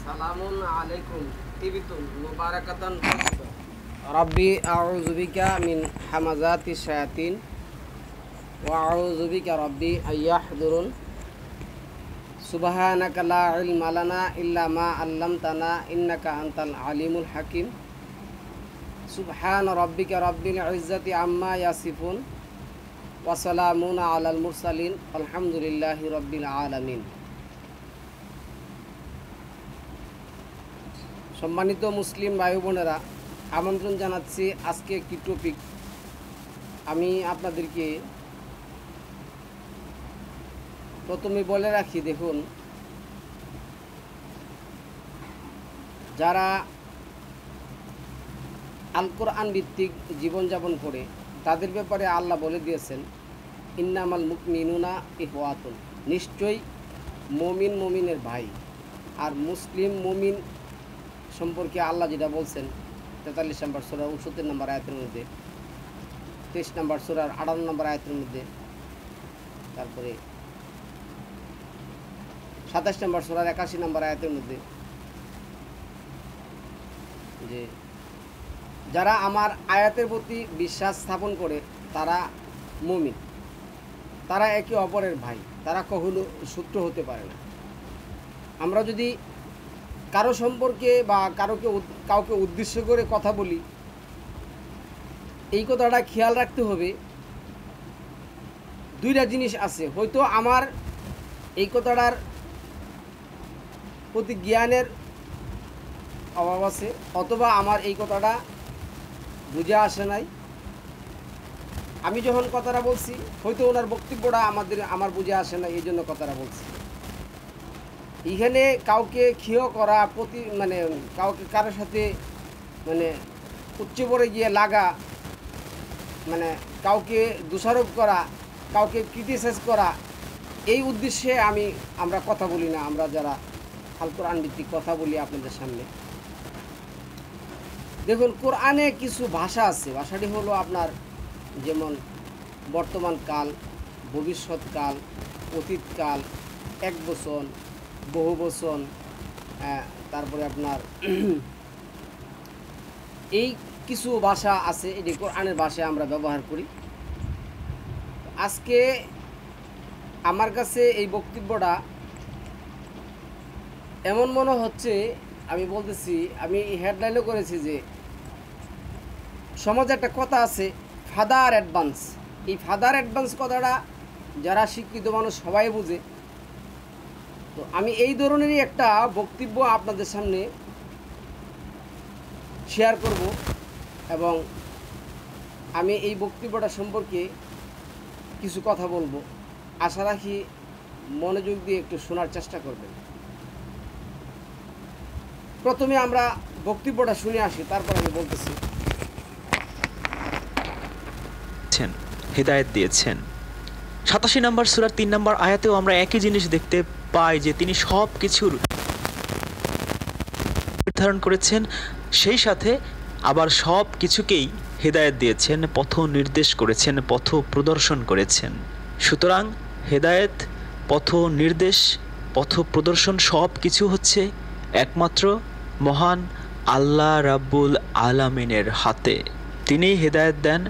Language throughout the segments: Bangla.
সালামুন আলাইকুম তিবিতুন মুবারাকাতান রাব্বি আউযু বিকা মিন হামাযাতিশ শায়াতিন ওয়া আউযু বিকা রাব্বি আইয়াহদুরুন সুবহানাকা লা ইলমা লানা ইল্লা মা আল্লামতানা ইন্নাকা আনতাল আলিমুল হাকিম সুবহান রাব্বিকা রাব্বিল ইজ্জাতি আম্মা ইয়াসিফুন ওয়া সালামুন আলাল মুরসালিন আলহামদুলিল্লাহি রাব্বিল আলামিন। সম্মানিত মুসলিম ভাই বোনেরা, আমন্ত্রণ জানাচ্ছি আজকে একটি টপিক। আমি আপনাদেরকে প্রথমে বলে রাখি, দেখুন, যারা আল কোরআন ভিত্তিক জীবনযাপন করে তাদের ব্যাপারে আল্লাহ বলে দিয়েছেন, ইন্নামাল মুমিনুনা ইখওয়াতুন, নিশ্চয়ই মুমিন মুমিনের ভাই। আর মুসলিম মুমিন সম্পর্কে আল্লাহ যেটা বলছেন 43 নম্বর সূরা 69 নম্বর আয়াতের মধ্যে, 23 নম্বর সূরার 58 নম্বর আয়াতের মধ্যে, তারপরে 27 নম্বর সূরার 81 নম্বর আয়াতের মধ্যে, যে যারা আমার আয়াতের প্রতি বিশ্বাস স্থাপন করে তারা মুমিন, তারা একে অপরের ভাই, তারা কখনো শত্রু হতে পারে না। আমরা যদি কারো সম্পর্কে বা কাউকে উদ্দেশ্য করে কথা বলি, এই কথাটা খেয়াল রাখতে হবে, দুইটা জিনিস আছে। হয়তো আমার এই কথাটার প্রতি জ্ঞানের অভাব আছে, অথবা আমার এই কথাটা বুঝে আসে নাই। আমি যখন কথাটা বলছি, হয়তো ওনার বক্তব্যটা আমার বুঝে আসে না, এই জন্য কথাটা বলছি। এখানে কাউকে ক্ষীয় করা, কারোর সাথে উচ্চ পরে গিয়ে লাগা, কাউকে দোষারোপ করা, কাউকে ক্রিটিসাইজ করা, এই উদ্দেশ্যে আমরা কথা বলি না। আমরা যারা আল কোরআন ভিত্তিক কথা বলি আপনাদের সামনে, দেখুন, কোরআনে কিছু ভাষা আছে। ভাষাটি হলো আপনার যেমন বর্তমান কাল, ভবিষ্যৎকাল, অতীতকাল, এক বচন, বহু বচন, তারপরে আপনার এই কিছু ভাষা আছে, এটি কোরআনের ভাষায় আমরা ব্যবহার করি। আজকে আমার কাছে এই বক্তব্যটা এমন মনে হচ্ছে, আমি বলতেছি, আমি হেডলাইনও করেছি যে সমাজে একটা কথা আছে, ফাদার অ্যাডভান্স। এই ফাদার অ্যাডভান্স কথাটা যারা শিক্ষিত মানুষ সবাই বুঝে। তো আমি এই ধরনেরই একটা বক্তব্য আপনাদের সামনে শেয়ার করব, এবং আমি এই বক্তব্যটা সম্পর্কে কিছু কথা বলবো। আশা রাখি মনোযোগ দিয়ে একটু শোনার চেষ্টা করবেন। প্রথমে আমরা বক্তব্যটা শুনে আসি, তারপর আমি বলতেছি। হিদায়াত দিয়েছেন 87 নম্বর সূরার 3 নম্বর আয়াতেও আমরা একই জিনিস দেখতে পাই, যে তিনি সব কিছুর নির্ধারণ করেছেন, সেই সাথে আবার সব কিছুকেই হিদায়াত দিয়েছেন, পথ নির্দেশ করেছেন, পথ প্রদর্শন করেছেন। সুতরাং হিদায়াত, পথ নির্দেশ, পথ প্রদর্শন সব কিছু হচ্ছে একমাত্র মহান আল্লাহ রাব্বুল আলামিনের হাতে। তিনিই হিদায়াত দেন,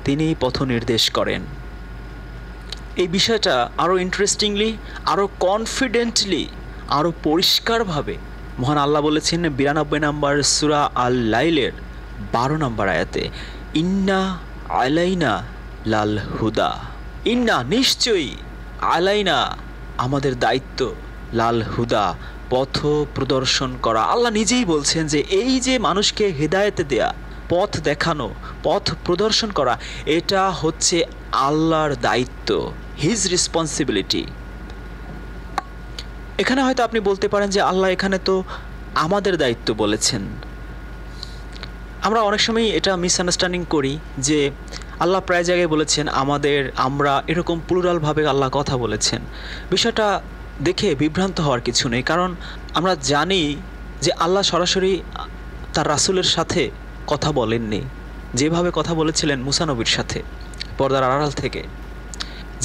তিনিই পথ নির্দেশ করেন। এই বিষয়টা আরও ইন্টারেস্টিংলি, আরও কনফিডেন্টলি, আরও পরিষ্কারভাবে মহান আল্লাহ বলেছেন 92 নম্বর সূরা আল লাইলের 12 নম্বর আয়াতে, ইন্না আলাইনা লাল হুদা, ইন্না নিশ্চয়ই, আলাইনা আমাদের দায়িত্ব, লাল হুদা পথ প্রদর্শন করা। আল্লাহ নিজেই বলছেন যে এই যে মানুষকে হেদায়েত দেয়া, পথ দেখানো, পথ প্রদর্শন করা, এটা হচ্ছে আল্লাহর দায়িত্ব, হিজ রেসপন্সিবিলিটি। এখানে হয়তো আপনি বলতে পারেন যে আল্লাহ এখানে তো আমাদের দায়িত্ব বলেছেন। আমরা অনেক সময় এটা মিসআন্ডারস্ট্যান্ডিং করি যে আল্লাহ প্রায় জায়গায় বলেছেন আমাদের, আমরা এরকম প্লুরালভাবে আল্লাহ কথা বলেছেন। বিষয়টা দেখে বিভ্রান্ত হওয়ার কিছু নেই, কারণ আমরা জানি যে আল্লাহ সরাসরি তার রাসূলের সাথে কথা বলেননি, যেভাবে কথা বলেছিলেন মুসা নবীর সাথে পর্দার আড়াল থেকে।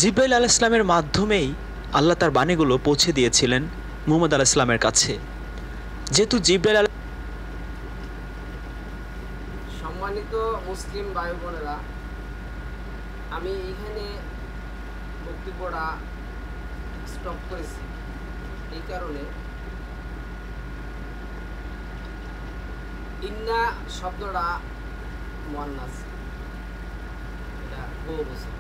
জিবরাইল আলাইহিস সালামের মাধ্যমেই আল্লাহ তার বাণীগুলো পৌঁছে দিয়েছিলেন মুহাম্মদ আলাইহিস সালামের কাছে। যেহেতু জিব্রাইল সম্মানিত মুসলিম ভাই বোনেরা, আমি এইখানে বক্তব্যটা স্টপ করেছি এই কারণে, ইন্না শব্দটা মুয়ান্নাস, এটা বহুবচন।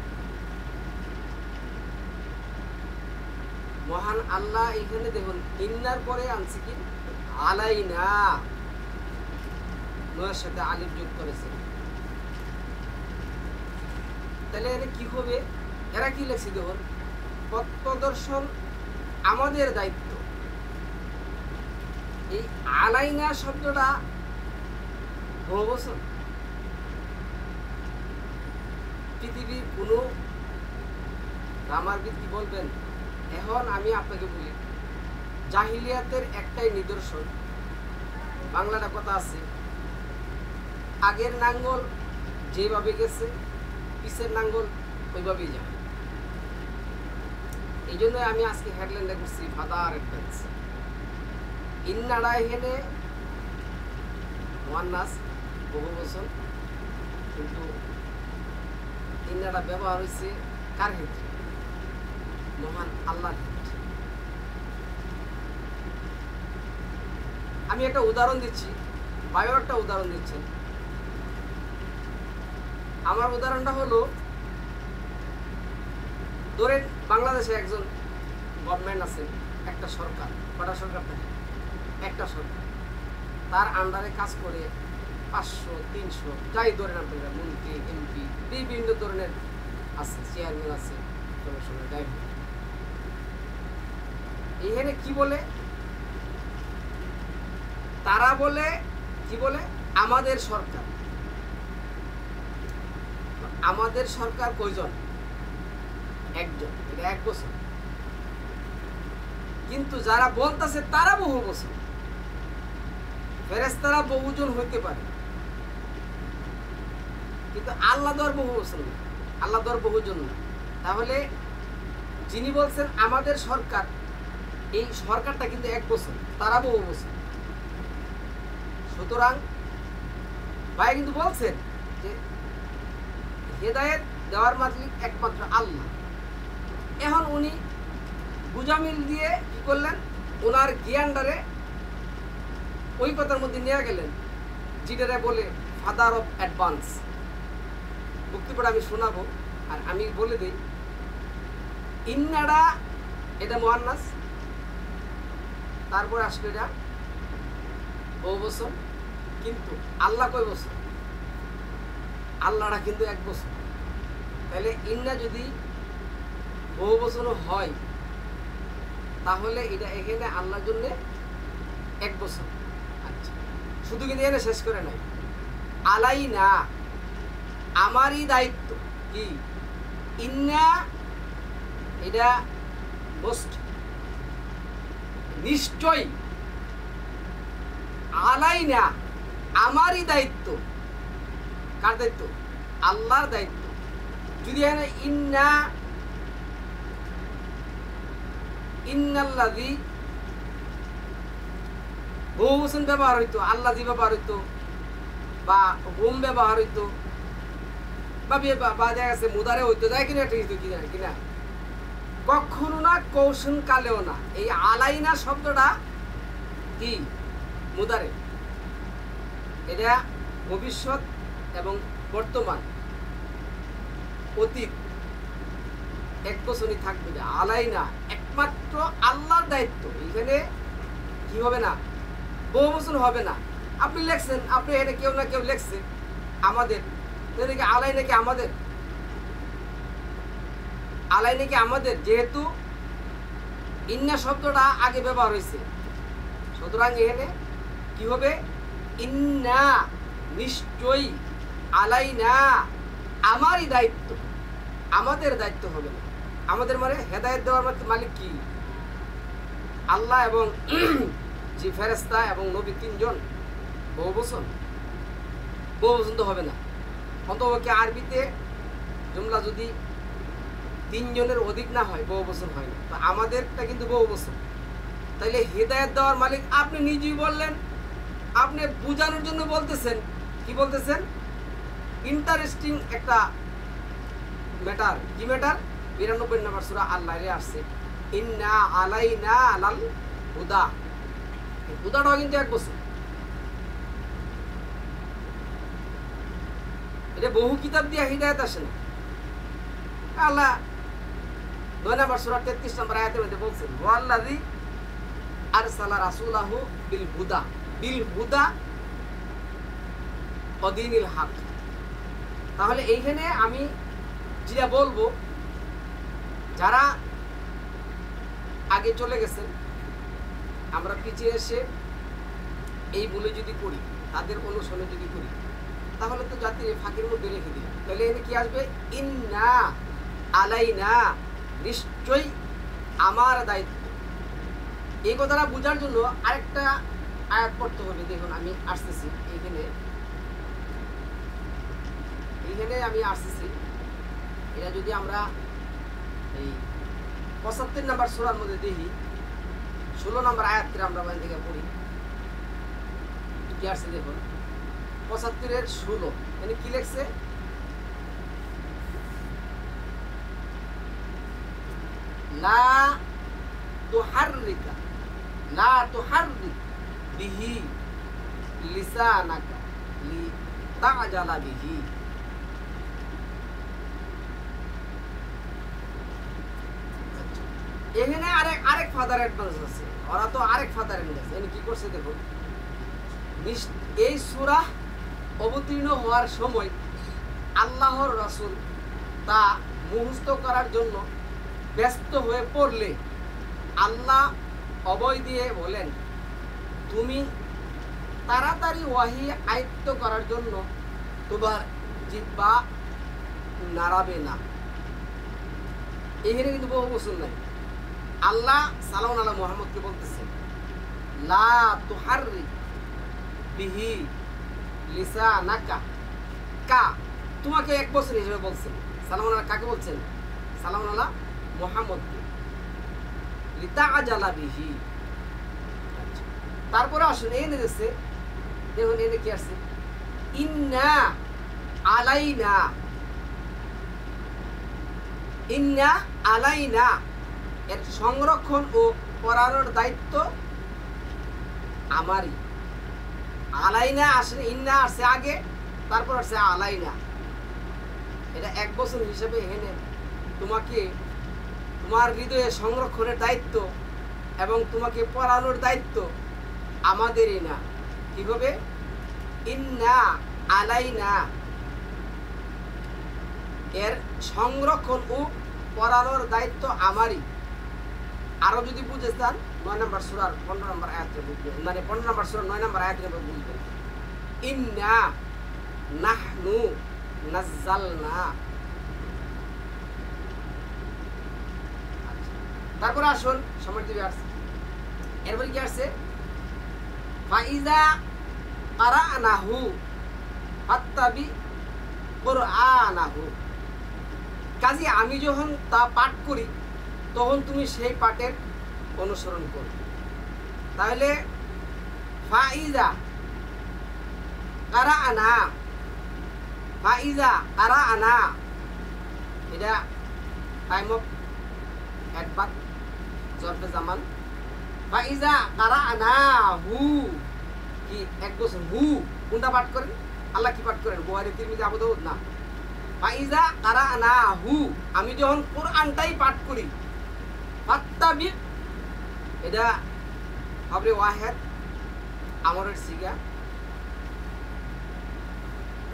মহান আল্লাহ এখানে দেখুন ইন্নার পরে আনছে কি আলাইনা, নয়ের সাথে আলিফ যোগ করেছেন। তাহলে এরা কি হবে, এরা কি লেখছে দেখুন, পথ প্রদর্শন আমাদের দায়িত্ব। এই আলাইনা শব্দটা বহুবচন। পৃথিবীর কোনো গ্রামারবিদ কি বলবেন? এখন আমি আপনাকে বলি, জাহিলিয়াতের একটাই নিদর্শন, বাংলাটা কথা আছে, আগের নাঙ্গল যেভাবে গেছে পিছের নাঙ্গল ওইভাবেই যাবে। এই জন্য আমি আজকে হেডলাইনটা করছি ফাদার অ্যাডভান্স। ইন্নাডা এখানে মুয়ান্নাস বহুবচন, কিন্তু ইন্নাডা ব্যবহার হয়েছে কার ক্ষেত্রে? মহান আল্লাহর ক্ষেত্রে। আমি একটা উদাহরণ দিচ্ছি, বায়ু একটা উদাহরণ দিচ্ছেন। আমার উদাহরণটা হলো, ধরেন বাংলাদেশে একজন গভর্নমেন্ট আছে, একটা সরকার, কটা সরকার থাকে? একটা সরকার, তার আন্ডারে কাজ করে 500, 300 যাই ধরেন আপনারা, মন্ত্রী, এমপি, বিভিন্ন ধরনের আছে, চেয়ারম্যান আছে, কমিশনার, যাই হোক। এখানে কি বলে? তারা বলে কি বলে? আমাদের সরকার। আমাদের সরকার কয়জন? একজন, এটা এক বছর। কিন্তু যারা বলতেছে তারা বহু বছর। ফেরেশতারা বহুজন হইতে পারে, কিন্তু আল্লাহ দর বহু বছর না, আল্লাহ দর বহুজন না। তাহলে যিনি বলছেন আমাদের সরকার, এই সরকারটা কিন্তু এক বছর, তারা বহু বছর। সুতরাং ভাই কিন্তু বলছেন যে হেদায়েত দেওয়ার মালিক একমাত্র আল্লাহ। এখন উনি বুঝামিল দিয়ে কি করলেন? ওনার জ্ঞানটারে ওই কথার মধ্যে নিয়ে গেলেন, যেটারে বলে ফাদার অফ অ্যাডভান্স। বক্তব্যটা আমি শোনাবো, আর আমি বলে দিই, ইন্নাডা এটা মুয়ান্নাস, তারপরে আসলে এটা বহুবচন। কিন্তু আল্লাহ কয় বছর? আল্লাহটা কিন্তু এক বছর। তাহলে ইন্না যদি বহুবচনও হয়, তাহলে এটা এখানে আল্লাহর জন্য এক বছর। আচ্ছা, শুধু কিন্তু এখানে শেষ করে নাই, আলাই না, আমারই দায়িত্ব কি? ইন্না এটা বস্ট, নিশ্চয়, আলাই না, আমারই দায়িত্ব। কার দায়িত্ব? আল্লাহর দায়িত্ব। যদি এখানে ইন্না, ইন্নাল্লাযী বহুবচন ব্যবহার হইতো, আল্লাযী ব্যবহার হইতো, বা হুম ব্যবহার হইতো, বা দেখা গেছে মুদারে হইতো, যাই কিনা ঠিক কিনা কিনা, কখনো না কৌশল কালেও না এই আলাইনা শব্দটা কি? মুদারে। এটা ভবিষ্যৎ এবং বর্তমান, অতীত এক বছরই থাকবে। আলাইনা একমাত্র আল্লাহর দায়িত্ব। এখানে কি হবে না? বহুবচন হবে না। আপনি লেখছেন, আপনি এখানে কেউ না কেউ লেখছে আমাদের, আলাই নাকি আমাদের, আলাই নাকি আমাদের, যেহেতু ইন্না শব্দটা আগে ব্যবহার হয়েছে, সুতরাং এখানে কি হবে? ইন্না, নিশ্চয়ই, আলাইনা, আমারই দায়িত্ব, আমাদের দায়িত্ব হবে না। আমাদের মানে হেদায়েত দেওয়ার মালিক কি? আল্লাহ এবং যে ফেরেশতা এবং নবী, তিনজন। বহুবচন? বহুবচন তো হবে না। অন্তপক্ষে আরবিতে জুমলা যদি তিনজনের অধিক না হয় বহুবচন হয় না। তো আমাদেরটা কিন্তু বহুবচন। তাইলে হেদায়েত দেওয়ার মালিক আপনি নিজেই বললেন, আপনি বোঝানোর জন্য বলতেছেন। কি বলতেছেন? ইন্টারেস্টিং একটা ম্যাটার। কি ম্যাটার? 92 নম্বর সূরা আল-লাইলে আসছে ইন্না আলাইনা আলাল হুদা। হুদাটাও কিন্তু 1 বছর। এটা বহু কিতাব দিয়ে হিদায়াত আসে না। আল্লাহ 9 নম্বর সূরা 33 নম্বর আয়াতের মধ্যে বলছেন ওয়াল্লাযী আরসালা রাসূলাহু বিল হুদা ওয়া দীনিল হক। তাহলে এইখানে আমি যেটা বলবো, যারা আগে চলে গেছেন, আমরা পিছিয়ে এসে এই বলে যদি করি, তাদের অনুসরণে যদি করি, তাহলে তো জাতির ফাঁকের মধ্যে রেখে দিই। তাহলে এখানে কি আসবে? ইন্না আলাইনা, নিশ্চয়ই আমার দায়িত্ব। এই কথাটা বোঝার জন্য আরেকটা আয়াত পড়তে হবে। দেখুন আমি আসতেছি, এইখানে আমি আসতেছি। এটা যদি আমরা এই 75 নম্বর সূরার মধ্যে দেখি, 16 নম্বর আয়াতটা আমরা বাইরে থেকে পড়ি। কি আসছে দেখুন, 75 এর 16 মানে কি লেখছে? লা তুহাররিক বিহি লিসানাকা লিতাজালা বিহি। এখানে আরেক ফাদার অ্যাডভান্স আছে, ওরা তো আরেক ফাদার অ্যাডভান্স। এখানে কি করছে দেখুন, এই সূরা অবতীর্ণ হওয়ার সময় আল্লাহর রাসূল তা মুখস্থ করার জন্য ব্যস্ত হয়ে পড়লে আল্লাহ অভয় দিয়ে বলেন, তুমি তাড়াতাড়ি ওয়াহি আয়ত্ত করার জন্য তোমার জিহ্বা নাড়াবে না। এখানে কিন্তু বহু বছর নাই। আল্লাহ সাল্লাল্লাহু আলা মুহাম্মদকে বলতেছেন লা তুহাররিক বিহি লিসানাকা। কা তোমাকে 1 বছর হিসেবে বলছেন। সাল্লাল্লাহু আলা কাকে বলছেন? সাল্লাল্লাহু আলা মুহাম্মদকে। লিতাজালা বিহি। তারপরে আসুন এনে দিচ্ছে, দেখুন এনে কি আছে? ইন্না আলাইনা, এর সংরক্ষণ ও পড়ানোর দায়িত্ব আমারই। আলাইনা আসলে ইন্না আসছে আগে, তারপর আসছে আলাইনা। এটা 1 বছর হিসেবে এনে তোমাকে তোমার হৃদয়ে সংরক্ষণের দায়িত্ব এবং তোমাকে পড়ানোর দায়িত্ব আমাদেরই না। কি হবে? ইন্না আলাইনা, এর সংরক্ষণ ও পড়ানোর দায়িত্ব আমারই। আরো যদি বুঝে চান 9 নম্বর সূরার 15 নম্বর আয়াতে বুঝবেন, মানে 15 নম্বর সূরার 9 নম্বর আয়াতে বুঝবেন। ইন্না নাহনু নাযালনা। তারপরে আসুন সময় দিবে আসছে, এরপরে কি আসছে? ফাইজা কারানাহু ফাত্তাবি কুরআনাহু। কাজী আমি যখন তা পাঠ করি তখন তুমি সেই পাঠের অনুসরণ করো। তাহলে ফাইজা কারানা, এটা টাইম অফ অ্যাডভার্ব জরফে জামান। ফাইজা কারানাহু কি 1 বছর। হু কোনটা পাঠ করেন? আল্লাহ কি পাঠ করেন? বুখারী, তিরমিজি, আবু দাউদ না। ফাইজা কারানাহু, আমি যখন কোরআনটাই পাঠ করি। ফাত্তাবি, এটা হবে ওয়াহিদ আমরের সিগা,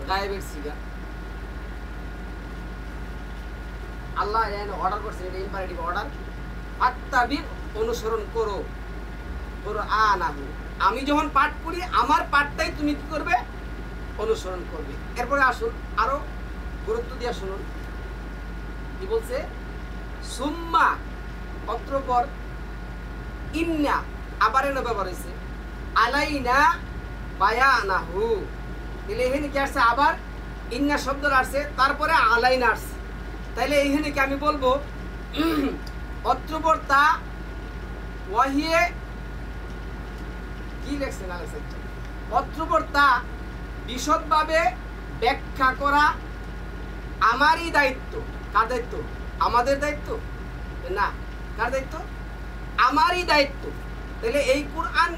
গায়েবের সিগা। আল্লাহ অর্ডার করছেন, এটা ইম্পারেটিভ অর্ডার। ফাত্তাবি, অনুসরণ করো। কুরআনাহু, আমি যখন পাঠ করি আমার পাঠটাই তুমি কি করবে? অনুসরণ করবে। এরপরে আসুন আরো গুরুত্ব দিয়ে শুনুন কি বলছে। সুম্মা, অতঃপর, ইন্না আবার এনে ব্যবহার হয়েছে, আলাইনা বায়ানাহু। তাহলে এখানে কি আসছে? আবার ইন্না শব্দ আসছে, তারপরে আলাইনা আসছে। তাইলে এইখানে কি আমি বলবো অতঃপর তা ওয়াহিয়ে কি লেখছেন না লেখছেন অত্রপর তা বিশদভাবে ব্যাখ্যা করা আমারই দায়িত্ব। কার দায়িত্ব? আমাদের দায়িত্ব না, কার দায়িত্ব? আমারই দায়িত্ব। তাহলে এই কোরআন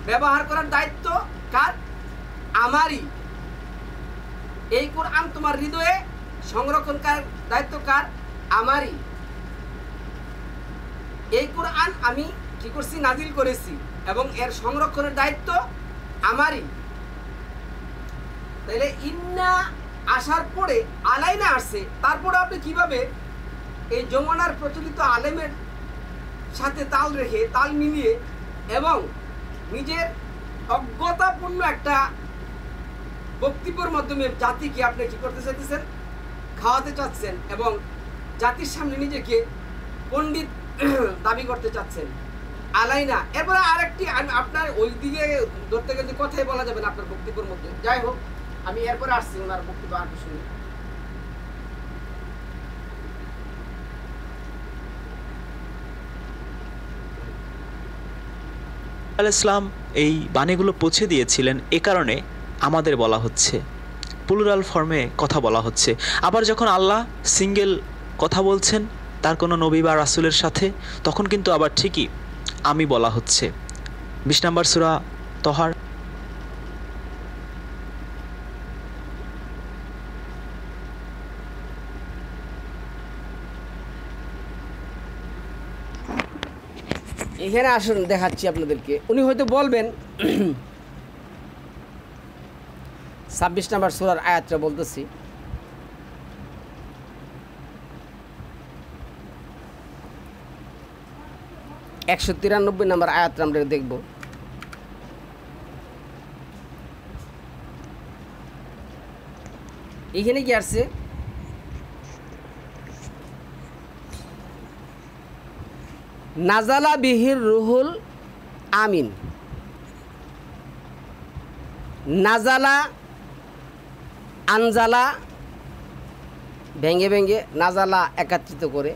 ব্যবহার করার দায়িত্ব কার? আমারই। এই কোরআন তোমার হৃদয়ে সংরক্ষণ করার দায়িত্ব কার? আমারই। এই কোরআন আমি কি করছি? নাজিল করেছি, এবং এর সংরক্ষণের দায়িত্ব আমারই। তাহলে ইন্না আসার পরে আলাইনা আসছে, তারপরে আপনি কিভাবে এই যমুনার প্রচলিত আলেমের সাথে তাল রেখে, তাল মিলিয়ে, এবং নিজের অজ্ঞতাপূর্ণ একটা বক্তব্যের মাধ্যমে জাতিকে আপনি কি করতে চাইতেছেন? খাওয়াতে চাচ্ছেন, এবং জাতির সামনে নিজেকে পণ্ডিত দাবি করতে চাচ্ছেন। আলাইনা। এরপরে আরেকটি, আপনার ওই দিকে ধরতে গেলে কথাই বলা যাবে না আপনার বক্তব্যের মধ্যে। যাই হোক, আমি এরপরে আসছি ওনার বক্তব্য আর শুনি। ইসলাম এই বাণীগুলো পৌঁছে দিয়েছিলেন, এ কারণে আমাদের বলা হচ্ছে, প্লুরাল ফর্মে কথা বলা হচ্ছে। আবার যখন আল্লাহ সিঙ্গেল কথা বলছেন তার কোনো নবী বা রাসূলের সাথে, তখন কিন্তু আবার ঠিকই আমি বলা হচ্ছে। 20 নম্বর সূরা তহার। এখানে আসুন দেখাচ্ছি আপনাদেরকে। উনি হয়তো বলবেন 26 নম্বর সূরার আয়াতটা বলতেছি। একশো 93 নম্বর আয়াতটা আমরা দেখব। এখানে কি আসছে? নাজালা বিহির রুহুল আমিন। নাজালা, আনজালা ভেঙে ভেঙে, নাজালা একত্রিত করে,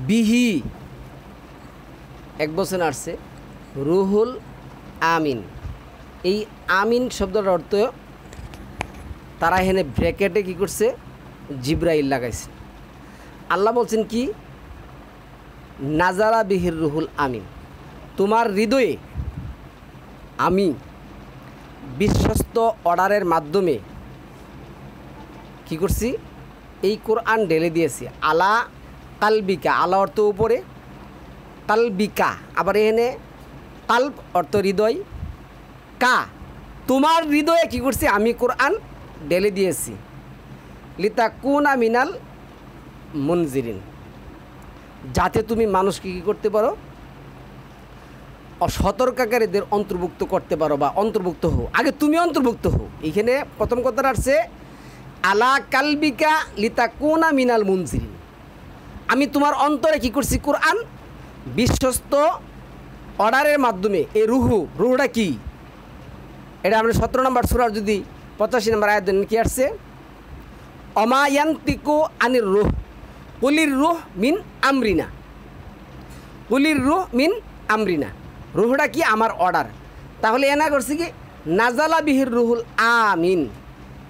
বিহি এক বচন আসছে, রুহুল আমিন। এই আমিন শব্দটার অর্থ তারা এখানে ব্র্যাকেটে কি করছে? জিব্রাইল লাগাইছে। আল্লাহ বলছেন কি? নাজালা বিহির রুহুল আমিন, তোমার হৃদয়ে আমি বিশ্বস্ত অর্ডারের মাধ্যমে কি করছি? এই কোরআন ঢেলে দিয়েছি। আলা কালবিকা, আলা অর্থ উপরে, কালবিকা আবার এখানে কাল্ব অর্থ হৃদয়, কা তোমার হৃদয়ে কি করছি? আমি কোরআন ঢেলে দিয়েছি। লিতাকুনা মিনাল মুনজিরিন, যাতে তুমি মানুষকে কী করতে পারো? সতর্ককারীদের অন্তর্ভুক্ত করতে পারো, বা অন্তর্ভুক্ত হও। আগে তুমি অন্তর্ভুক্ত হও। এখানে প্রথম কথাটা আসছে আলা কালবিকা লিতাকুনা মিনাল মুনজিরিন, আমি তোমার অন্তরে কি করছি? কোরআন বিশ্বস্ত অর্ডারের মাধ্যমে। এই রুহুটা কি? এটা আমরা 17 নম্বর সূরার যদি 85 নম্বর আয়াত কি আসছে? অমায়ান্তিকু আনির রুহ কুলির রুহ মিন আমরিনা, কুলির রুহ মিন আমরিনা। রুহটা কি? আমার অর্ডার। তাহলে এনা করছে কি? নাজালা বিহির রুহুল আমিন।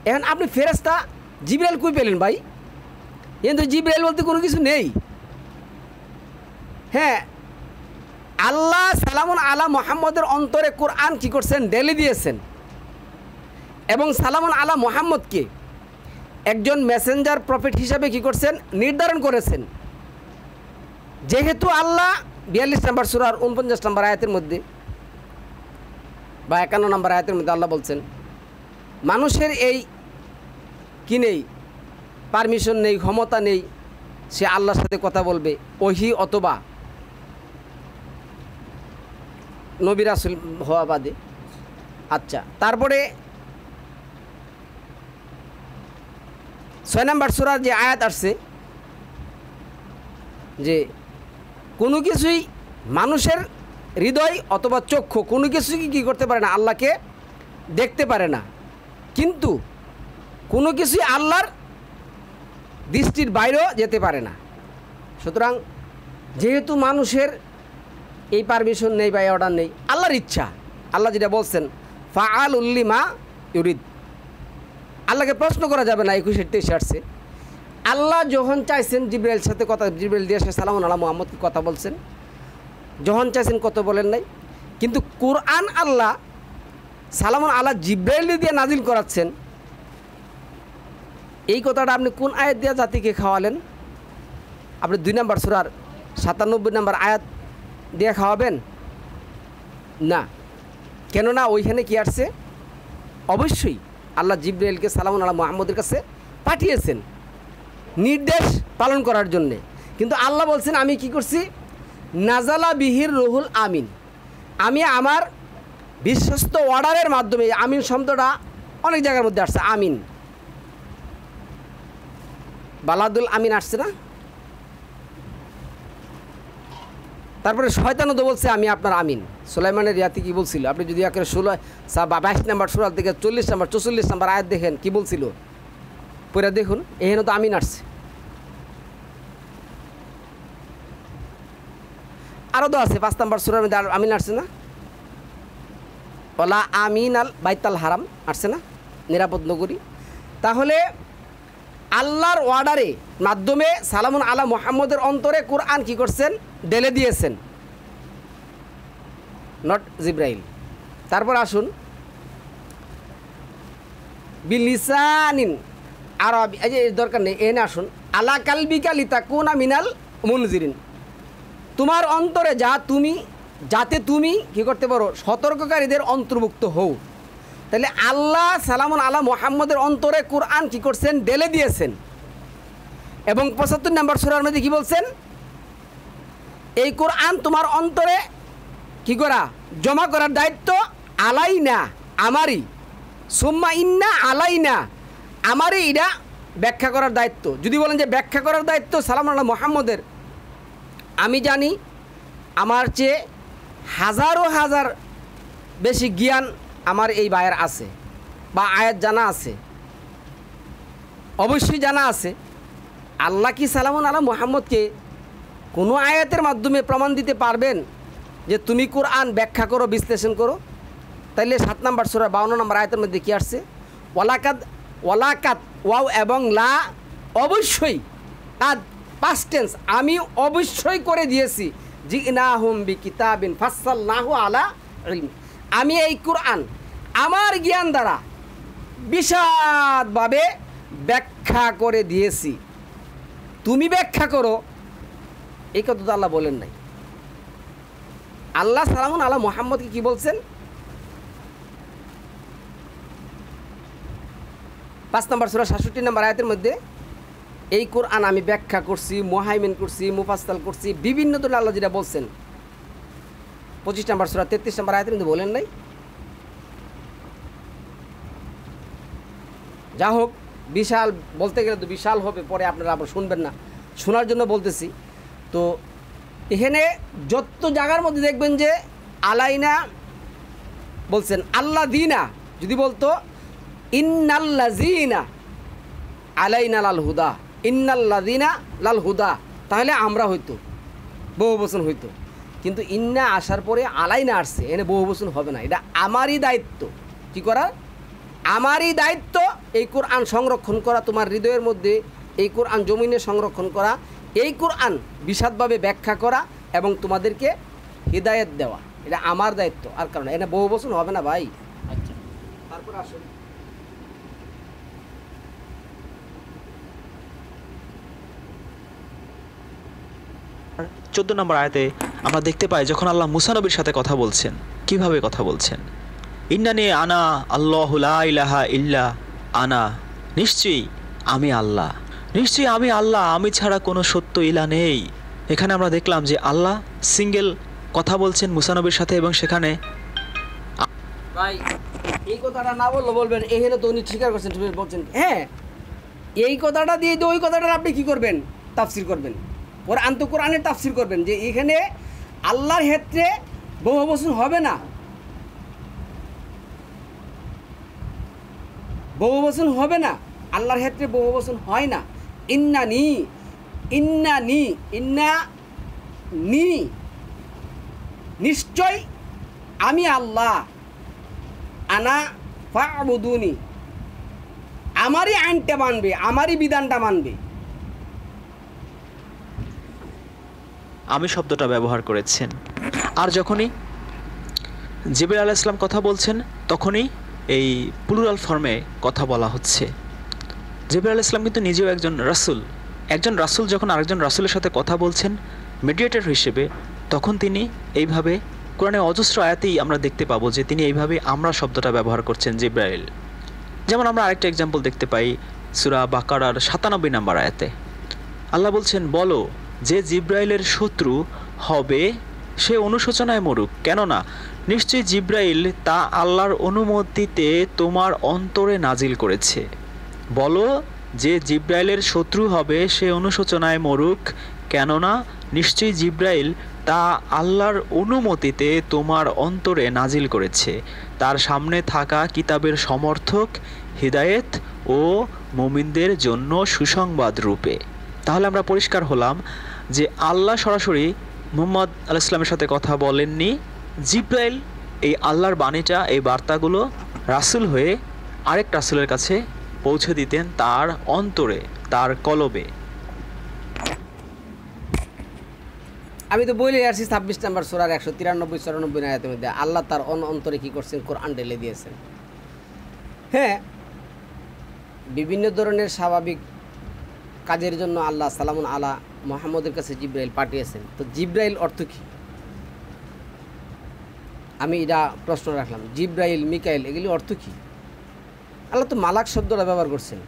এখন আপনি ফেরেশতা জিবরাইল কই পেলেন ভাই? কিন্তু জিবরাইল বলতে কোনো কিছু নেই। হ্যাঁ, আল্লাহ সালামুন আলা মুহাম্মদের অন্তরে কোরআন কি করছেন? ঢেলে দিয়েছেন, এবং সালামুন আলা মুহাম্মদকে একজন মেসেঞ্জার প্রফেট হিসাবে কি করছেন? নির্ধারণ করেছেন। যেহেতু আল্লাহ 42 নম্বর সূরার 49 নম্বর আয়াতের মধ্যে বা 51 নম্বর আয়াতের মধ্যে আল্লাহ বলছেন, মানুষের এই কি নেই? পারমিশন নেই, ক্ষমতা নেই সে আল্লাহর সাথে কথা বলবে ওহি অথবা নবী রাসূল হওয়া বাদে। আচ্ছা, তারপরে 6 নম্বর সূরার যে আয়াত আসছে, যে কোনো কিছুই মানুষের হৃদয় অথবা চক্ষু কোনো কিছুই কী করতে পারে না? আল্লাহকে দেখতে পারে না, কিন্তু কোনো কিছুই আল্লাহর দৃষ্টির বাইরেও যেতে পারে না। সুতরাং যেহেতু মানুষের এই পারমিশন নেই বা এই অর্ডার নেই, আল্লাহর ইচ্ছা। আল্লাহ যেটা বলছেন ফাআলুল লিমা ইউরিদ, আল্লাহকে প্রশ্ন করা যাবে না। 21-23 আসছে আল্লাহ যখন চাইছেন জিবরাইলের সাথে কথা, জিবরাইল দিয়ে সালামুন আলা মুহাম্মদকে কথা বলছেন, যখন চাইছেন কত বলেন নাই। কিন্তু কোরআন আল্লাহ সালামুন আলা জিবরাইল দিয়ে নাজিল করাচ্ছেন, এই কথাটা আপনি কোন আয়াত দিয়ে জাতিকে খাওয়ালেন? আপনি 2 নম্বর সূরার 97 নম্বর আয়াত দিয়ে খাওয়াবেন না। কেননা ওইখানে কি আসছে? অবশ্যই আল্লাহ জিবরাইলকে সালামুন আলা মুহাম্মদের কাছে পাঠিয়েছেন নির্দেশ পালন করার জন্যে। কিন্তু আল্লাহ বলছেন আমি কি করছি? নাজালা বিহির রুহুল আমিন, আমি আমার বিশ্বস্ত অর্ডারের মাধ্যমে, আমিন শব্দটা অনেক জায়গার মধ্যে আসছে, আমিন বালাদুল আমিন আসছে না? তারপরে শয়তানও তো বলছে আমি আপনার আমিন। সুলাইমানের ইয়াতি কি বলছিল? আপনি যদি একের 22 নম্বর সূরা থেকে 40 নম্বর 44 নম্বর আয়াত দেখেন কি বলছিল, পরে দেখুন এখানে তো আমিন আসছে। আরও তো আছে 5 নম্বর সূরার মধ্যে আমিন আসছে না? ওলা আমিন আল বাইতাল হারাম আসছে না, নিরাপদ নগরী। তাহলে আল্লাহর অর্ডারে মাধ্যমে সালামুন আলা মুহাম্মদের অন্তরে কোরআন কি করছেন? ঢেলে দিয়েছেন, নট জিব্রাইল। তারপর আসুন বিলিসানিন আরবি, এই যে দরকার নেই, এনে আসুন আলা কালবিকা লিতাকুনা মিনাল মুনজিরিন, তোমার অন্তরে যাতে তুমি কি করতে পারো? সতর্ককারীদের অন্তর্ভুক্ত হও। তাহলে আল্লাহ সালামুন আলা মুহাম্মদের অন্তরে কোরআন কি করছেন? ঢেলে দিয়েছেন। এবং 75 নম্বর সূরার মধ্যে কি বলছেন? এই কোরআন তোমার অন্তরে কি করা? জমা করার দায়িত্ব আলাইনা, আমারই। সুম্মা ইন্না আলাইনা, আমারই এটা ব্যাখ্যা করার দায়িত্ব। যদি বলেন যে ব্যাখ্যা করার দায়িত্ব সালামুন আলা মুহাম্মদের, আমি জানি আমার চেয়ে হাজারো হাজার বেশি জ্ঞান আমার এই ভাইয়ের আছে, বা আয়াত জানা আছে, অবশ্যই জানা আছে। আল্লাহ কি সালামুন আলা মুহাম্মদকে কোনো আয়াতের মাধ্যমে প্রমাণ দিতে পারবেন যে তুমি কোরআন ব্যাখ্যা করো, বিশ্লেষণ করো? তাইলে 7 নম্বর সূরা 52 নম্বর আয়াতের মধ্যে কি আসছে? ওয়ালাকাত ওয়াও এবং লা, অবশ্যই কাদ পাস্ট টেন্স, আমি অবশ্যই করে দিয়েছি। জিনাহুম বিকিতাবিন ফাসসালনাহু আলা ইলম, আমি এই কোরআন আমার জ্ঞান দ্বারা বিশদভাবে ব্যাখ্যা করে দিয়েছি, তুমি ব্যাখ্যা করো। এই কথা তো আল্লাহ বলেন নাই। আল্লাহ সালামুন আলা মুহাম্মদকে কি বলছেন? 5 নম্বর সূরা 67 নম্বর আয়াতের মধ্যে এই কোরআন আমি ব্যাখ্যা করছি, মুহাইমিন করছি, মুফাসসাল করছি, বিভিন্ন ধরনের আল্লাহ যেটা বলছেন। 25 নম্বর সূরা 33 নম্বর আয়াতের মধ্যে বলেন নাই? যা হোক, বিশাল বলতে গেলে তো বিশাল হবে, পরে আপনারা আবার শুনবেন না, শোনার জন্য বলতেছি। তো এখানে যত জায়গার মধ্যে দেখবেন যে আলাইনা বলছেন, আল্লাহ দিনা যদি বলতো ইন্নাল্লাযিনা আলাইনা লাল হুদা, ইন্নাল্লাযিনা লাল হুদা, তাহলে আমরা হইতো, বহুবচন হইতো। কিন্তু ইন্না আসার পরে আলাইনা আসছে, এনে বহুবচন হবে না। এটা আমারই দায়িত্ব কি করা? আমারই দায়িত্ব এই কোরআন সংরক্ষণ করা, তোমার হৃদয়ের মধ্যে এই কোরআন জমিনে সংরক্ষণ করা, এই কোরআন বিশদভাবে ব্যাখ্যা করা এবং তোমাদেরকে হিদায়াত দেওয়া। এটা আমার দায়িত্ব, আর কারণ এটা বহুবচন হবে না ভাই। আচ্ছা, তারপর আসুন 14 নম্বর আয়াতে আমরা দেখতে পাই যখন আল্লাহ মুসা নবীর সাথে কথা বলছেন, কিভাবে কথা বলছেন? ইন্নানি আনা আল্লাহু লা ইলাহা ইল্লা আনা, নিশ্চয়ই আমি আল্লাহ, নিশ্চয়ই আমি আল্লাহ, আমি ছাড়া কোনো সত্য ইলা নেই। এখানে আমরা দেখলাম যে আল্লাহ সিঙ্গেল কথা বলছেন মুসা নবীর সাথে, এবং সেখানে ভাই এই কথাটা না বললে বলবেন এখানে তো উনি স্বীকার করছেন, বলছেন হ্যাঁ, এই কথাটা দিয়ে ওই কথাটার আপনি কি করবেন? তাফসির করবেন, পরে কোরআনের তাফসির করবেন যে এখানে আল্লাহর ক্ষেত্রে বহুবচন হবে না, বহুবচন হবে না, আল্লাহর ক্ষেত্রে বহুবচন হয় না। ইন্নানি, ইন্নানি, ইন্নানি, নিশ্চয় আমি আল্লাহ, আনা ফা'বুদুনি, আমারই আইনটা মানবে, আমারই বিধানটা মানবে। আমি শব্দটা ব্যবহার করেছেন। আর যখনই জিবরাইল আলাইহিস সালাম কথা বলছেন তখনই এই প্লুরাল ফর্মে কথা বলা হচ্ছে। জিবরাইল আলাইহিস সালাম কিন্তু নিজেও একজন রাসূল। একজন রাসূল যখন আরেকজন রাসূলের সাথে কথা বলছেন মিডিয়েটর হিসেবে, তখন তিনি এইভাবে কোরআনে অজস্র আয়াতেই আমরা দেখতে পাবো যে তিনি এইভাবে আমরা শব্দটা ব্যবহার করছেন জিবরাইল। যেমন আমরা আরেকটা এক্সাম্পল দেখতে পাই সূরা বাকারার ৯৭ নম্বর আয়াতে। আল্লাহ বলছেন, বলো যে জিবরাইলের শত্রু হবে সে অনুশোচনায় মরুক, কেননা নিশ্চয়ই জিবরাইল তা আল্লাহর অনুমতিতে তোমার অন্তরে নাজিল করেছে। বলো যে জিবরাইলের শত্রু হবে সে অনুশোচনায় মরুক, কেননা নিশ্চয়ই জিবরাইল তা আল্লাহর অনুমতিতে তোমার অন্তরে নাজিল করেছে, তার সামনে থাকা কিতাবের সমর্থক, হিদায়েত ও মুমিনদের জন্য সুসংবাদ রূপে। তাহলে আমরা পরিষ্কার হলাম যে আল্লাহ সরাসরি মুহাম্মদ আলাইহিস সালামের সাথে কথা বলেননি। জিবরাইল এই আল্লাহর বাণীটা, এই বার্তাগুলো রাসূল হয়ে আরেক রাসূলের কাছে পৌঁছে দিতেন তার অন্তরে, তার কলবে। আমি তো বলে আসছি ২৬ নম্বর সূরার ১৯৩-৯৪ আয়াতের মধ্যে আল্লাহ তার অন্তরে কী করছেন, কোরআন ঢেলে দিয়েছেন। হ্যাঁ, বিভিন্ন ধরনের স্বাভাবিক কাজের জন্য আল্লাহ সালামুন আলা মুহাম্মদের কাছে জিবরাইল পাঠিয়েছেন। তো জিবরাইল অর্থ কী? আমি এটা প্রশ্ন রাখলাম, জিবরাইল, মিকাইল এগুলি অর্থ কী? আল্লাহ তো মালাক শব্দটা ব্যবহার করছেন।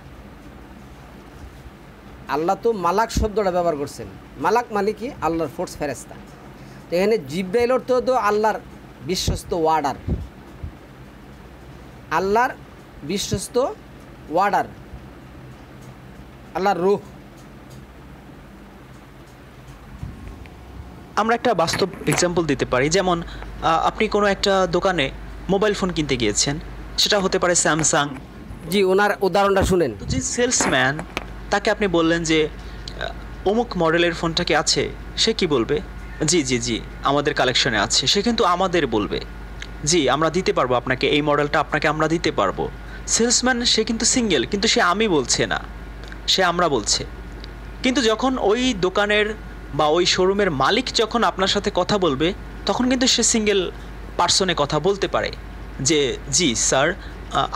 আল্লাহ তো মালাক শব্দটা ব্যবহার করছেন। মালাক মানে কি? আল্লাহর ফোর্স, ফেরেশতা। তো এখানে জিবরাইল অর্থ তো আল্লাহর বিশ্বস্ত ওয়ার্ডার, আল্লাহর বিশ্বস্ত ওয়ার্ডার, আল্লাহর রূহ। আমরা একটা বাস্তব এক্সাম্পল দিতে পারি। যেমন আপনি কোনো একটা দোকানে মোবাইল ফোন কিনতে গিয়েছেন, সেটা হতে পারে স্যামসাং। জি, ওনার উদাহরণটা শুনেন। তো যে সেলসম্যান, তাকে আপনি বললেন যে অমুক মডেলের ফোনটা কি আছে, সে কি বলবে? জি জি জি আমাদের কালেকশনে আছে। সে কিন্তু আমাদের বলবে, জি আমরা দিতে পারবো আপনাকে, এই মডেলটা আপনাকে আমরা দিতে পারবো। সেলসম্যান সে কিন্তু সিঙ্গেল, কিন্তু সে আমি বলছে না, সে আমরা বলছে। কিন্তু যখন ওই দোকানের বা ওই শোরুমের মালিক যখন আপনার সাথে কথা বলবে, তখন কিন্তু সে সিঙ্গেল পার্সনে কথা বলতে পারে যে জি স্যার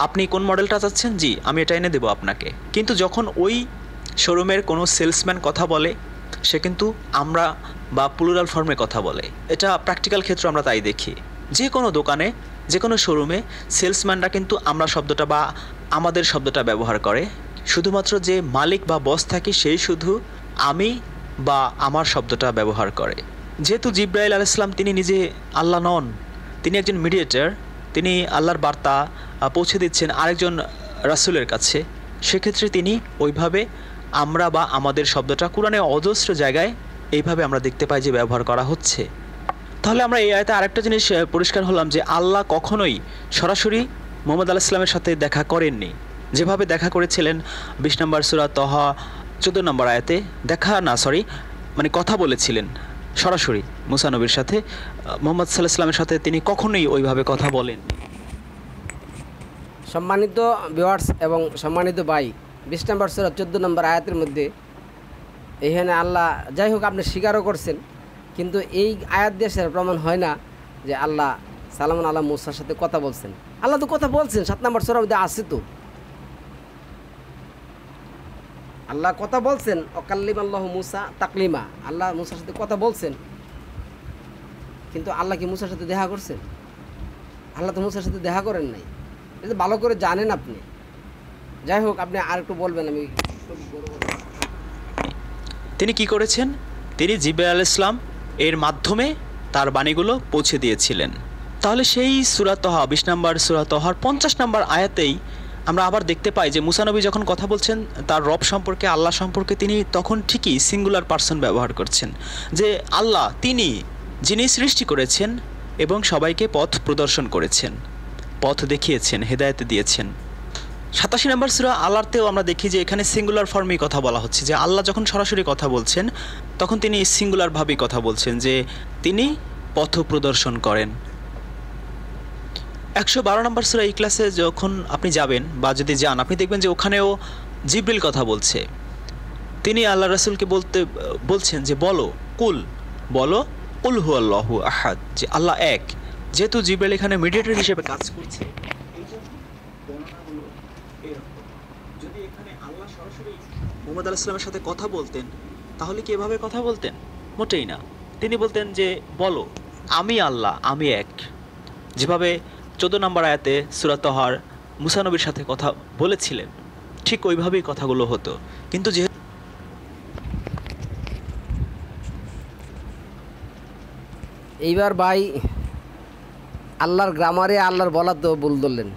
আপনি কোন মডেলটা চাচ্ছেন, জি আমি এটা এনে দেবো আপনাকে। কিন্তু যখন ওই শোরুমের কোনো সেলসম্যান কথা বলে, সে কিন্তু আমরা বা প্লুরাল ফর্মে কথা বলে। এটা প্র্যাকটিক্যাল ক্ষেত্রে আমরা তাই দেখি। যে কোনো দোকানে, যে কোনো শোরুমে সেলসম্যানরা কিন্তু আমরা শব্দটা বা আমাদের শব্দটা ব্যবহার করে। শুধুমাত্র যে মালিক বা বস থাকে সেই শুধু আমি বা আমার শব্দটা ব্যবহার করে। যেহেতু জিবরাইল আলাইহিস সালাম তিনি নিজে আল্লাহ নন, তিনি একজন মিডিয়েটর, তিনি আল্লাহর বার্তা পৌঁছে দিচ্ছেন আরেকজন রাসূলের কাছে, সেক্ষেত্রে তিনি ওইভাবে আমরা বা আমাদের শব্দটা কোরআনে অজস্র জায়গায় এইভাবে আমরা দেখতে পাই যে ব্যবহার করা হচ্ছে। তাহলে আমরা এই আয়াতে আরেকটা জিনিস পরিষ্কার হলাম যে আল্লাহ কখনোই সরাসরি মুহাম্মদ আলাইহিস সালামের সাথে দেখা করেননি। যেভাবে দেখা করেছিলেন ২০ নম্বর সূরা তহা ১৪ নম্বর আয়াতে, মানে কথা বলেছিলেন সরাসরি মুসা নবীর সাথে, মুহাম্মদ সাল্লাল্লাহু আলাইহি সাল্লামের সাথে তিনি কখনোই ওইভাবে কথা বলেননি। সম্মানিত ভিউয়ার্স এবং সম্মানিত ভাই, ২০ নম্বর সূরা ১৪ নম্বর আয়াতের মধ্যে এখানে আল্লাহ, যাই হোক আপনি স্বীকারও করছেন, কিন্তু এই আয়াত দিয়ে সেটা প্রমাণ হয় না যে আল্লাহ সালামুন আলা মুসার সাথে কথা বলছেন। আল্লাহ তো কথা বলছেন, ৭ নম্বর সূরার মধ্যে আছে তো, আল্লাহ কথা বলছেন। অকাল্লিম আল্লাহ মুসা তাকলিমা, আল্লাহ মুসার সাথে কথা বলছেন। কিন্তু আল্লাহ কি মুসার সাথে দেখা করছেন? আল্লাহ তো মুসার সাথে দেখা করেন নাই। এটা ভালো করে জানেন আপনি। যাই হোক, আপনি আর একটু বলবেন। আমি তিনি কি করেছেন? তিনি জিবরাইল আলাইহিস সালাম এর মাধ্যমে তার বাণীগুলো পৌঁছে দিয়েছিলেন। তাহলে সেই সূরা তহা ২০ নম্বর সূরা তহার ৫০ নম্বর আয়াতেই আমরা আবার দেখতে পাই যে মুসা নবী যখন কথা বলছেন তার রব সম্পর্কে, আল্লাহ সম্পর্কে, তিনি তখন ঠিকই সিঙ্গুলার পারসন ব্যবহার করছেন যে আল্লাহ তিনি যিনি সৃষ্টি করেছেন এবং সবাইকে পথ প্রদর্শন করেছেন, পথ দেখিয়েছেন, হেদায়েত দিয়েছেন। ৮৭ নম্বর সূরা আলারতেও আমরা দেখি যে এখানে সিঙ্গুলার ফর্মেই কথা বলা হচ্ছে, যে আল্লাহ যখন সরাসরি কথা বলছেন তখন তিনি সিঙ্গুলারভাবেই কথা বলছেন, যে তিনি পথ প্রদর্শন করেন। 112 নম্বর সূরা ইখলাসে যখন আপনি যাবেন বা যদি যান, আপনি দেখবেন যে ওখানেও জিবরিল কথা বলছে। তিনি আল্লাহ রাসূলকে বলছেন যে বলো কুল হুয়াল্লাহু আহাদ, যে আল্লাহ এক। যেহেতু জিবরিল এখানে মিডিয়েটর হিসেবে কাজ করছে, এই জন্য বর্ণনাগুলো এরকম। যদি এখানে আল্লাহ সরাসরি মুহাম্মদ আলাইহিস সালামের সাথে কথা বলতেন, তাহলে কি এভাবে কথা বলতেন? মোটেই না। তিনি বলতেন যে বলো আমি আল্লাহ, আমি এক। যেভাবে 14 নম্বর আয়াতে সূরা তাহার মুসা নবীর সাথে কথা বলেছিলেন, ঠিক ওইভাবেই কথাগুলো হতো। কিন্তু যেহেতু এইবার ভাই আল্লাহর গ্রামারে আল্লাহর বলা তো ভুল ধরলেন।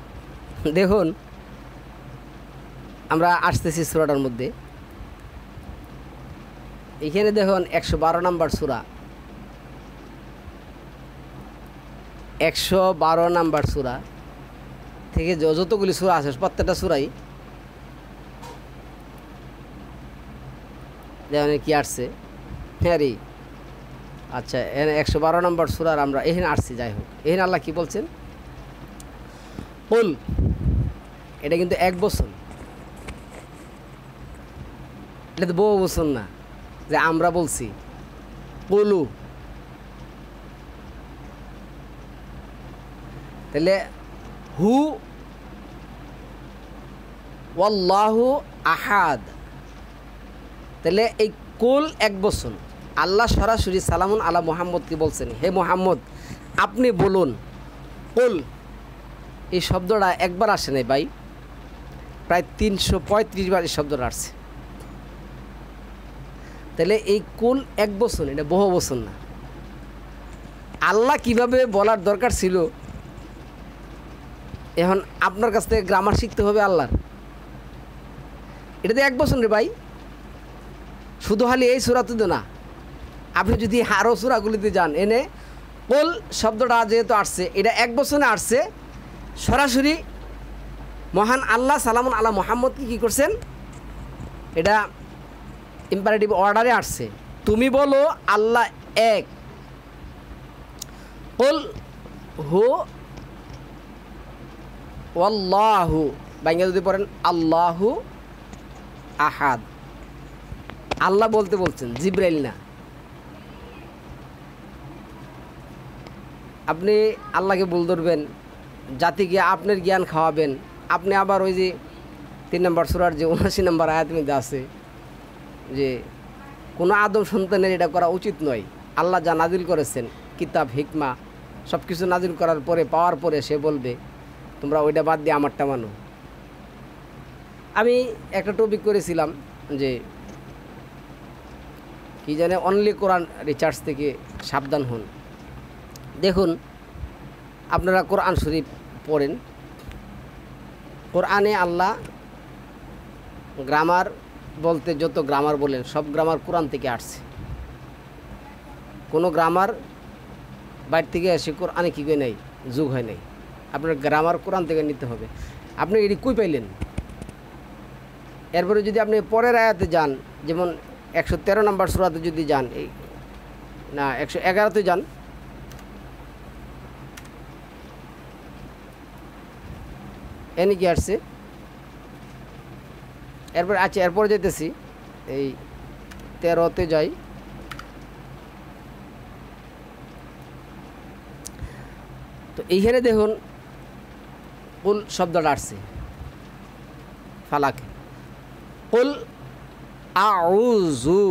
দেখুন আমরা আসতেছি সূরাটার মধ্যে, এখানে দেখুন 112 নম্বর সূরা, 112 নম্বর সূরা থেকে যতগুলি সূরা আছে প্রত্যেকটা সূরাই দেখুন কি আসছে। হ্যাঁ রে, আচ্ছা, এখানে 112 নম্বর সূরার আমরা এখানে আসছি। যাই হোক, এখানে আল্লাহ কি বলছেন? কুল, এটা কিন্তু এক বছর, এটা তো বহু বছর না যে আমরা বলছি কুলু। তাহলে হু ওয়াল্লাহু আহাদ, তাহলে এই কুল এক বছর। আল্লাহ সরাসরি সালামুন আলা মুহাম্মদকে বলছেন, হে মুহাম্মদ আপনি বলুন। কুল এই শব্দটা একবার আসে নাই ভাই, প্রায় 335 বার এই শব্দটা আসছে। তাহলে এই কুল এক বছর, এটা বহু বছর না। আল্লাহ কিভাবে বলার দরকার ছিল, এখন আপনার কাছ থেকে গ্রামার শিখতে হবে আল্লাহর। এটা তো এক বছর রে ভাই, শুধু খালি এই সূরাতে তো না, আপনি যদি আরও সূরাগুলিতে যান, এনে কুল শব্দটা যেহেতু আসছে, এটা এক বছরে আসছে। সরাসরি মহান আল্লাহ সালামুন আলা মুহাম্মদকে কী করছেন, এটা ইম্পারেটিভ অর্ডারে আসছে। তুমি বলো আল্লাহ এক। কুল হু ওয়াল্লাহু, বাংলা যদি পড়েন আল্লাহু আহাদ, আল্লাহ বলতে বলছেন, জিবরাইল না। আপনি আল্লাহকে ভুল ধরবেন, জাতিকে আপনার জ্ঞান খাওয়াবেন। আপনি আবার ওই যে 3 নম্বর সূরার যে 79 নম্বর আয়াতের মধ্যে আছে যে কোনো আদম সন্তানের এটা করা উচিত নয়। আল্লাহ যা নাজিল করেছেন কিতাব হিকমা সব কিছু নাজিল করার পরে, পাওয়ার পরে সে বলবে তোমরা ওইটা বাদ দিয়ে আমারটা মানো। আমি একটা টপিক করেছিলাম যে কি জানে, অনলি কোরআন রিচার্জ থেকে সাবধান হন। দেখুন আপনারা কোরআন শরীফ পড়েন, কোরআনে আল্লাহ গ্রামার বলতে যত গ্রামার বলেন সব গ্রামার কোরআন থেকে আসছে। কোনো গ্রামার বাইরে থেকে এসে কোরআনে কী করে নাই, যুগ হয় নাই। আপনার গ্রামার কোরআন থেকে নিতে হবে। আপনি এটি কই পাইলেন? এরপরে যদি আপনি পরের আয়াতে যান, যেমন 113 নম্বর সূরাতে যদি যান, এই না 111তে যান, এনে কি আসছে? এরপর আচ্ছা, এরপর যেতেছি এই 13তে যাই। তো এইখানে দেখুন কুল শব্দটা আসছে ফালাকে। কুল আউযু,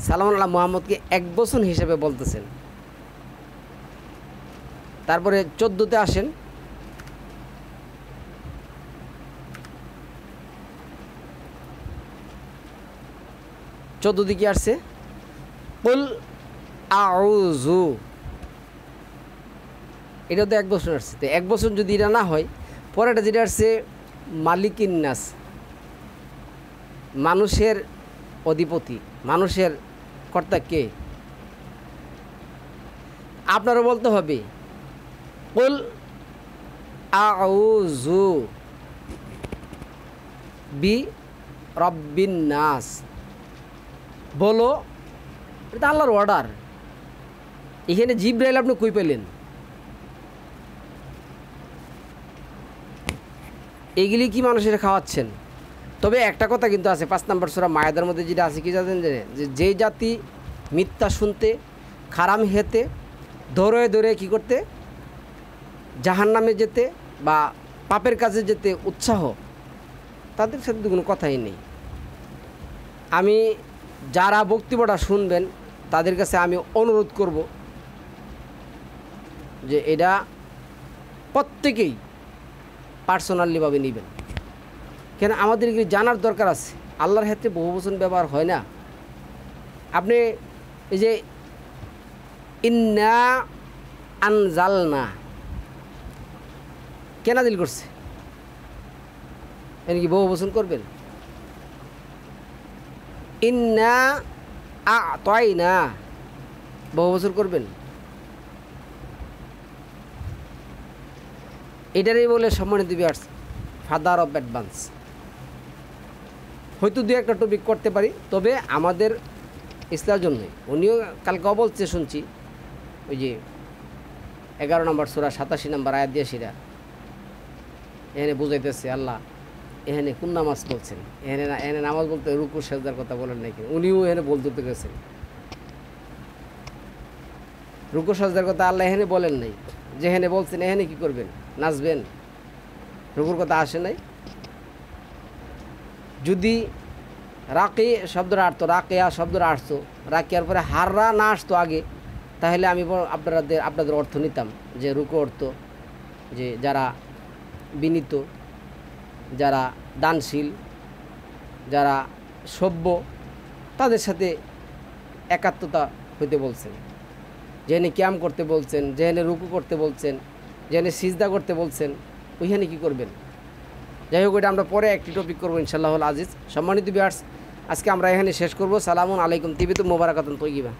সালামুন আলা মুহাম্মদকে এক বছর হিসেবে বলতেছেন। তারপরে 14তে আসেন, দিকে আসছে কুল আউযু, এটা তো এক বছর আসছে। তো এক বছর যদি এটা না হয়, পরেটা যেটা আসছে মালিকিন নাস, মানুষের অধিপতি, মানুষের কর্তা কে? আপনারও বলতে হবে কুল আউযু বি রব্বিন নাস, বলো। এটা আল্লাহর অর্ডার, এখানে জিব্রাইল আপনি কই পেলেন? এগুলি কি মানুষের খাওয়াচ্ছেন? তবে একটা কথা কিন্তু আছে, 5 নম্বর সূরা মায়েদার মধ্যে যেটা আছে, কি জানেন যে যে জাতি মিথ্যা শুনতে, খারাম হেতে, ধরে ধরে কী করতে, জাহান্নামে যেতে বা পাপের কাজে যেতে উৎসাহ, তাদের সাথে তো কোনো কথাই নেই। আমি যারা বক্তব্যটা শুনবেন তাদের কাছে আমি অনুরোধ করব যে এটা প্রত্যেকেই পার্সোনালিভাবে নেবেন। কেন আমাদের এগুলি জানার দরকার আছে। আল্লাহর ক্ষেত্রে বহুবচন ব্যবহার হয় না। আপনি এই যে ইন্না আনজালনা কেন দিল করছে, এর কি বহুবচন করবেন? ইন্না আ'তাইনা বহুবচন করবেন? এটারই বলে সম্মানিত ভিউয়ার্স ফাদার অফ অ্যাডভান্স। হয়তো দু একটা টপিক করতে পারি, তবে আমাদের ইসলামের জন্যই। উনিও কালকেও বলছে শুনছি, ওই যে 11 নম্বর সূরা 87 নম্বর আয়াত দিয়ে সেটা এখানে বুঝাইতেছে আল্লাহ এখানে কোন নামাজ বলছেন, এখানে নামাজ বলতে রুকু সেজদার কথা বলেন নাকি, উনিও এখানে বলতে গেছেন। রুকু সেজদার কথা আল্লাহ এখানে বলেন নাই, যেখানে বলছেন এখানে কি করবেন, নাচবেন? রুকুর কথা আসে নাই। যদি রাকি শব্দটা আসতো, রাকিয়া শব্দটা আসতো, রাকিয়ার পরে হাররা না আসতো আগে, তাহলে আমি আপনাদের অর্থ নিতাম যে রুকু অর্থ যে যারা বিনীত, যারা দানশীল, যারা সভ্য, তাদের সাথে একাত্মতা হইতে বলছেন। যেখানে ক্যাম করতে বলছেন, যেখানে রুকু করতে বলছেন, যেখানে সিজদা করতে বলছেন, ওইখানে কী করবেন? যাই হোক, এটা আমরা পরে একটি টপিক করবো ইনশাআল্লাহুল আজিজ। সম্মানিত ভিউয়ার্স, আজকে আমরা এখানে শেষ করব। সালামুন আলাইকুম, তিবিতুম মুবারাকাতুন তৈয়িবা।